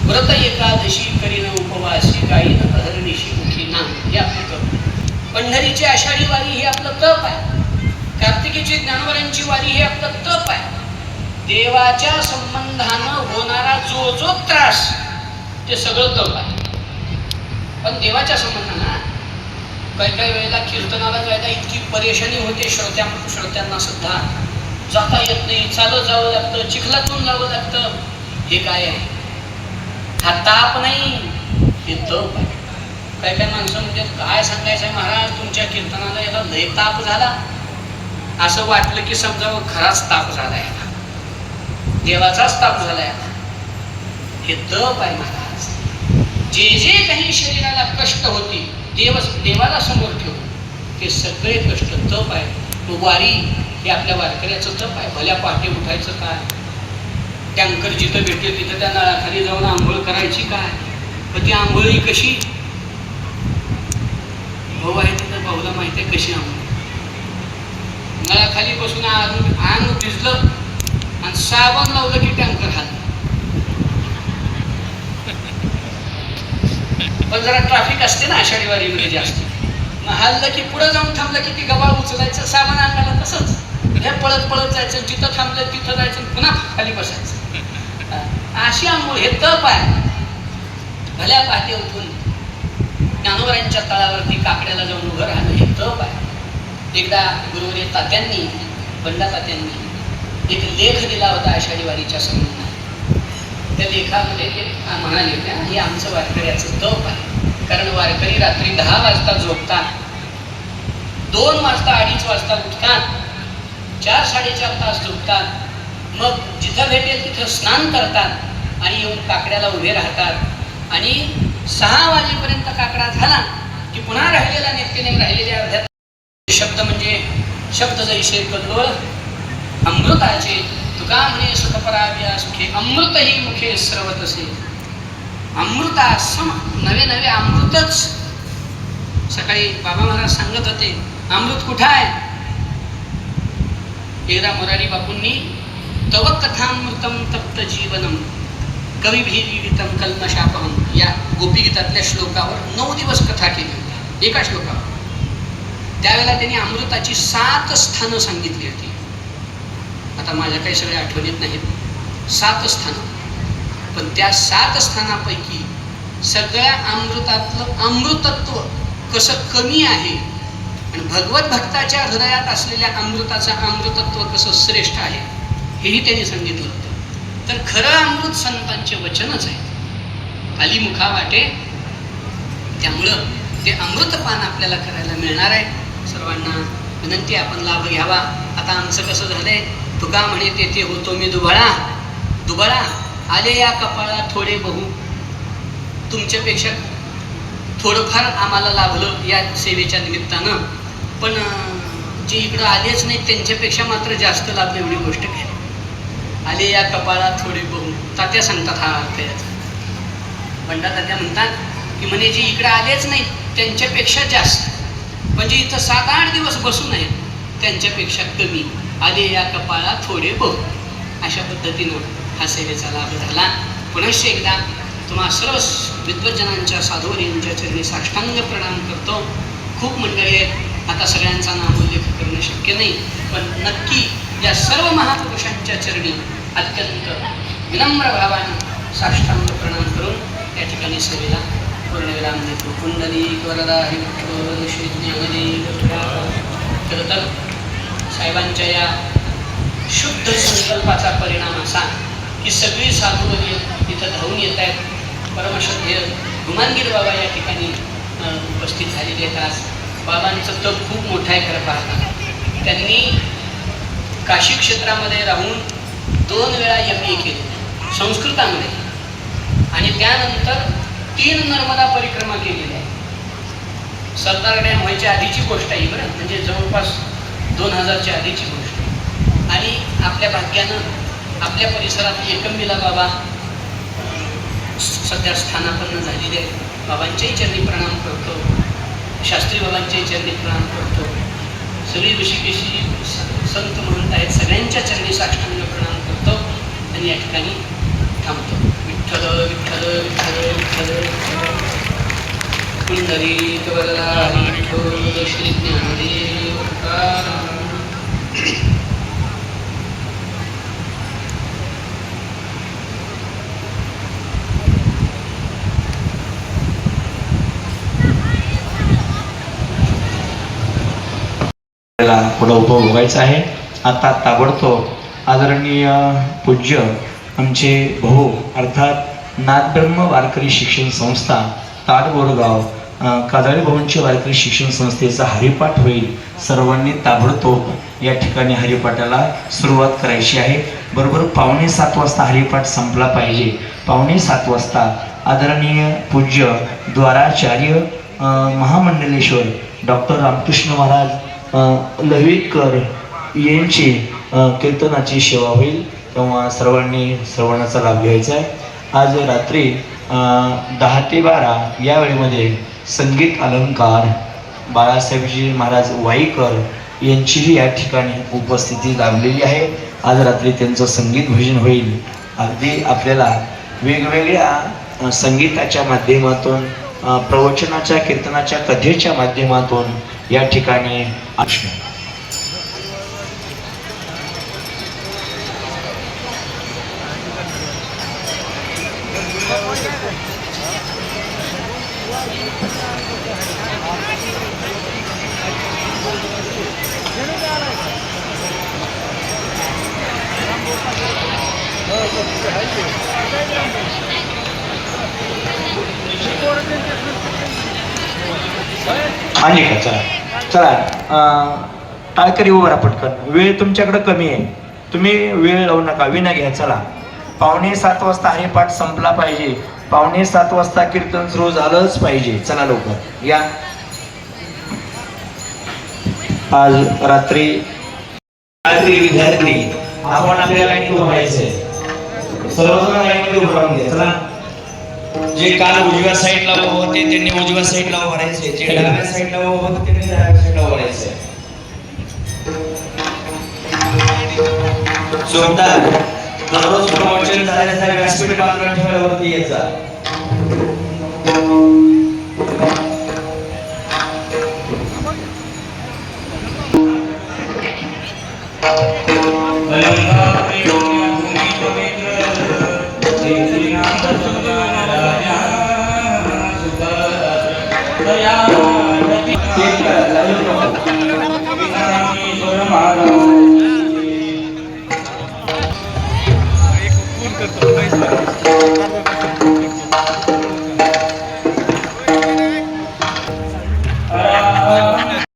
व्रत एकादशी करीन उपवासी गायीन अधरणीशी मुखी नाम हे आपलं तप. पंढरीची आषाढी वारी हे आपलं तप आहे. कार्तिकीची ज्ञानवरांची वारी हे आपलं तप आहे. देवाच्या संबंधानं होणारा जो जो त्रास ते सगळं तप आहे. पण देवाच्या संबंधानं काही काही वेळेला कीर्तनाला जायला इतकी परेशानी होते श्रोत्यांना सुद्धा. जाता येत नाही, चालत जावं लागतं, चिखलातून जावं लागतं. हे काय आहे? हा ताप नाही, हे तप आहे. काय काय माणसं म्हणजे काय सांगायचं महाराज, तुमच्या कीर्तनाला याला लय ताप झाला, असं वाटलं की समजावं खराच ताप झालाय, देवाचाच ताप झालाय. हे तप आहे महाराज. जे जे काही शरीराला कष्ट होती देवाला समोर ठेवून ते सगळे कष्ट तप आहे. वारी हे आपल्या वारकऱ्याचं तप आहे. भल्या पहाटे उठायचं काय, टँकर जिथं भेटते तिथं त्या नळाखाली जाऊन आंघोळ करायची काय, पण ती आंघोळी कशी, भाऊ आहे तिथं, भाऊला माहिती आहे कशी आंघोळ. नळाखाली बसून अंग भिजलं आणि साबण लावलं की टँकर हात. पण जरा ट्रॅफिक असते ना आषाढी वारीमध्ये जास्त, मग हल्लं की पुढे जाऊन थांबलं की ती गबाळ उचलायचं, साबण अंगाला तसंच हे पळत पळत जायचं, जिथं थांबलं तिथं जायचं, पुन्हा खाली बसायचं. अशी आंघोळ हे तप आहे. भल्या पहाटे उठून ज्ञानोबरांच्या तळावरती काकड्याला जाऊन उभं राहणं हे तप आहे. एकदा गुरुवर्य तात्यांनी, बंडा तात्यांनी एक लेख दिला होता आषाढी वारीच्या संबंधात. त्या लेखामध्ये ते म्हणाले हे आमचं वारकऱ्याचं तप आहे. कारण वारकरी रात्री 10 वाजता झोपतात, 2 वाजता 2:30 वाजता उठतात, 4-4.5 तास झोपतात, मग जिथं भेटेल तिथं स्नान करतात आणि येऊन काकड्याला उभे राहतात आणि 6 वाजेपर्यंत काकडा झाला की पुन्हा राहिलेला नित्यनेम राहिलेल्या अर्ध्यात शब्द म्हणजे शब्द जैसे कल्लोळ अमृताचे, तुका म्हणे सुखपराव्या सुखे अमृतही मुखे स्रवत असे. अमृतासम नवे नवे अमृतच. सकाळी बाबा महाराज सांगत होते अमृत कुठं आहे. एकदा मोरारी बापूंनी तव कथामृतम तप्त जीवनम कविभिरीडितम कल्मशापहम या गोपीगीतातल्या श्लोकावर 9 दिवस कथा केली होती एका श्लोकावर. त्यावेळेला त्यांनी अमृताची 7 स्थानं सांगितली होती. आता माझ्या काही सगळ्या आठवणीत नाहीत 7 स्थानं, पण त्या 7 स्थानापैकी सगळ्या अमृतातलं अमृतत्व कसं कमी आहे आणि भगवत भक्ताच्या हृदयात असलेल्या अमृताचं अमृतत्व कसं श्रेष्ठ आहे हेही त्यांनी सांगितलं होतं. तर खरं अमृत संतांचे वचनच आहे, आली मुखा वाटे. त्यामुळं ते अमृतपान आपल्याला करायला मिळणार आहे. सर्वांना विनंती आपण लाभ घ्यावा. आता आमचं कसं झालंय, तुका म्हणे तेथे होतो मी दुबळा आले या कपाळा थोडे बहु. तुमच्यापेक्षा थोडंफार आम्हाला लाभलं या सेवेच्या निमित्तानं, पण जे इकडं आलेच नाहीत त्यांच्यापेक्षा मात्र जास्त लाभ एवढी गोष्ट काय. आले या कपाळा थोडे बहु, तात्या सांगतात हा अर्थ याचा. बंडा तात्या म्हणतात की म्हणे जे इकडं आलेच नाहीत त्यांच्यापेक्षा जास्त, म्हणजे इथं 7-8 दिवस बसून आहेत त्यांच्यापेक्षा कमी. आले या कपाळा थोडे बहु. अशा पद्धतीनं हा सेवेचा लाभ झाला. पुनश्च एकदा तुम्हा सर्व विद्वज्जनांच्या साधुवर्यांच्या चरणी साष्टांग प्रणाम करतो. खूप मंडळी आहेत, आता सगळ्यांचा नामोल्लेख करणं शक्य नाही, पण नक्की या सर्व महापुरुषांच्या चरणी अत्यंत विनम्र भावाने साष्टांग प्रणाम करून या ठिकाणी सेवेला पूर्णविराम देतो. कुंडलिक वरदा विठ्ठल श्री ज्ञानदेव. खरं तर साहेबांच्या या शुद्ध संकल्पाचा परिणाम असा की सगळी साधुवर्य इथं धावून येत आहेत. परमश्रद्धेय हुमानगीर बाबा या ठिकाणी उपस्थित झालेले आहेत. आज बाबांचं तप खूप मोठं आहे खरं पाहता. त्यांनी काशी क्षेत्रामध्ये राहून 2 वेळा यज्ञ केले संस्कृतामध्ये आणि त्यानंतर 3 नर्मदा परिक्रमा केलेली आहे. सरदार डॅम व्हायच्या आधीची गोष्ट आहे बरं, म्हणजे जवळपास 2000च्या आधीची गोष्ट. आणि आपल्या भाग्यानं आपल्या परिसरात एकंबीला बाबा सध्या स्थानापन्न झालेले आहेत. बाबांच्याही चरणी प्रणाम करतो, शास्त्री बाबांच्याही चरणी प्रणाम करतो. सगळी ऋषिकेशी संत म्हणत आहेत, सगळ्यांच्या चरणी साष्टांग प्रणाम करतो आणि या ठिकाणी थांबतो. विठ्ठल विठ्ठल विठ्ठल विठ्ठल पुंडरीक वरदा विठ्ठल श्री ज्ञानदेव तुकाराम. पुढं उपभोगायचं आहे. आता ताबडतोब आदरणीय पूज्य आमचे भाऊ अर्थात नाथब्रह्म वारकरी शिक्षण संस्था ताडबोरगाव काजळी भवनचे वारकरी शिक्षण संस्थेचा हरिपाठ होईल. सर्वांनी ताबडतोब या ठिकाणी हरिपाठाला सुरुवात करायची आहे. बरोबर 6:45 वाजता हरिपाठ संपला पाहिजे. 6:45 वाजता आदरणीय पूज्य द्वाराचार्य महामंडलेश्वर डॉक्टर रामकृष्ण महाराज लव्हिकर यांची कीर्तनाची सेवा होईल. तेव्हा सर्वांनी श्रवणाचा लाभ घ्यायचा आहे. आज रात्री 10 ते 12 या वेळेमध्ये संगीत अलंकार बाळासाहेबजी महाराज वाईकर यांचीही या ठिकाणी उपस्थिती लाभलेली आहे. आज रात्री त्यांचं संगीत भजन होईल. अगदी आपल्याला वेगवेगळ्या संगीताच्या माध्यमातून प्रवचनाच्या कीर्तनाच्या कथेच्या माध्यमातून या ठिकाणी आणि का चला चला टाळकरी उभा राहा पटकन. वेळ तुमच्याकडे कमी आहे. तुम्ही वेळ लावू नका. विना घ्या. चला 6:45 वाजता हरिपाठ संपला पाहिजे. 6:45 वाजता कीर्तन सुरू झालंच पाहिजे. चला लवकर या. आज रात्री विद्यार्थी आपण आपल्या लाईनीत उभं राहायचंय. सर्वजण लाईनीमध्ये उभं राहून घ्या. चला जे काल उजव्या साईडला उभं होते त्यांनी उजव्या साईडला उभं राहायचे. जे डाव्या साईडला उभं होते त्यांनी डाव्या साईडला उभं राहायचे. जोरदार दररोज प्रवचन झाल्याचा व्यासपीठ बांधून ठेवल्यावरती यायचा. करतो